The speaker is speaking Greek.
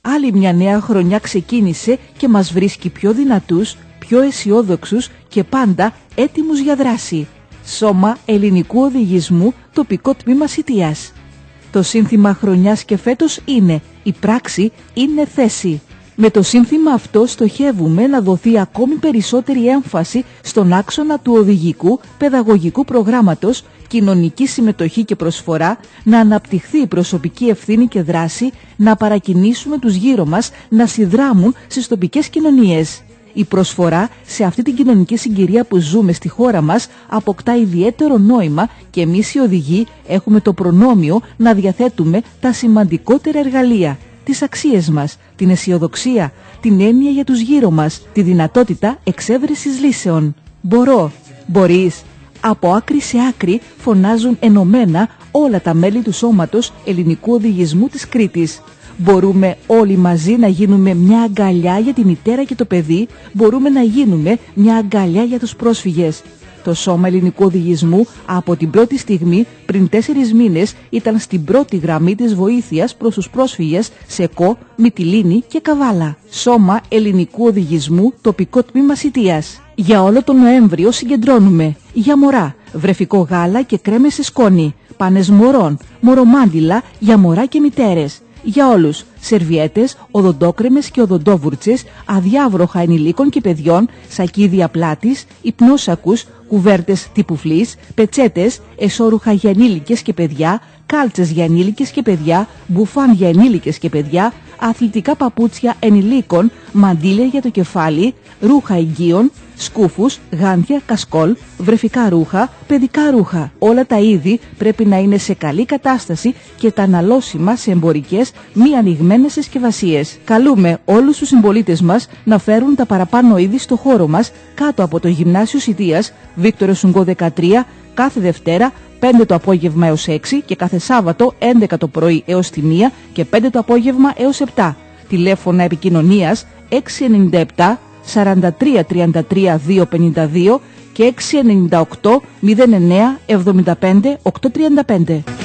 Άλλη μια νέα χρονιά ξεκίνησε και μας βρίσκει πιο δυνατούς, πιο αισιόδοξους και πάντα έτοιμους για δράση. Σώμα Ελληνικού Οδηγισμού, τοπικό τμήμα Σιτίας. Το σύνθημα χρονιάς και φέτος είναι «Η πράξη είναι θέση». Με το σύνθημα αυτό στοχεύουμε να δοθεί ακόμη περισσότερη έμφαση στον άξονα του οδηγικού παιδαγωγικού προγράμματος, κοινωνική συμμετοχή και προσφορά, να αναπτυχθεί η προσωπική ευθύνη και δράση, να παρακινήσουμε τους γύρω μας να συνδράμουν στις τοπικές κοινωνίες. Η προσφορά σε αυτή την κοινωνική συγκυρία που ζούμε στη χώρα μας αποκτά ιδιαίτερο νόημα και εμείς οι οδηγοί έχουμε το προνόμιο να διαθέτουμε τα σημαντικότερα εργαλεία, τις αξίες μας, την αισιοδοξία, την έννοια για τους γύρω μας, τη δυνατότητα εξέβρεσης λύσεων. Μπορώ, μπορείς. Από άκρη σε άκρη φωνάζουν ενωμένα όλα τα μέλη του Σώματος Ελληνικού Οδηγισμού της Κρήτης. Μπορούμε όλοι μαζί να γίνουμε μια αγκαλιά για τη μητέρα και το παιδί, μπορούμε να γίνουμε μια αγκαλιά για τους πρόσφυγες. Το Σώμα Ελληνικού Οδηγισμού από την πρώτη στιγμή, πριν 4 μήνες, ήταν στην πρώτη γραμμή της βοήθειας προς τους πρόσφυγες σε Κο, Μυτιλήνη και Καβάλα. Σώμα Ελληνικού Οδηγισμού, τοπικό τμήμα Σιτίας. Για όλο τον Νοέμβριο συγκεντρώνουμε για μωρά, βρεφικό γάλα και κρέμες σε σκόνη, πάνες μωρών, μωρομάντιλα για μωρά και μητέρες. Για όλους, σερβιέτες, οδοντόκρεμες και οδοντόβουρτσες, αδιάβροχα ενηλίκων και παιδιών, σακίδια πλάτης, υπνόσακους, κουβέρτες τύπου φλής, πετσέτες, εσώρουχα για ενήλικες και παιδιά, κάλτσες για ενήλικες και παιδιά, μπουφάν για ενήλικες και παιδιά, αθλητικά παπούτσια ενηλίκων, μαντίλια για το κεφάλι, ρούχα εγγύων, σκούφους, γάντια, κασκόλ, βρεφικά ρούχα, παιδικά ρούχα. Όλα τα είδη πρέπει να είναι σε καλή κατάσταση και τα αναλώσιμα σε εμπορικές μη ανοιγμένες συσκευασίες. Καλούμε όλους τους συμπολίτες μας να φέρουν τα παραπάνω είδη στο χώρο μας κάτω από το Γυμνάσιο Σιτίας, Βίκτορα Σουγκό 13, κάθε Δευτέρα 5 το απόγευμα έως 6 και κάθε Σάββατο 11 το πρωί έως τη 1 και 5 το απόγευμα έως 7. Τηλέφωνα επικοινωνίας 697 43 33 252 και 698 09 75 835.